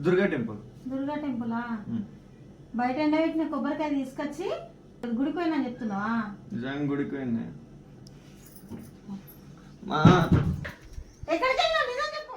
Durga temple. Durga టెంపులా? బయట ఎండబెట్టిన కొబ్బరికాయ తీసుకొచ్చి గుడికి పోయినా చెప్తున్నావా? నిజంగా గుడికి పోయింది. ఎక్కడికి వెళ్ళావు నిజం చెప్పు.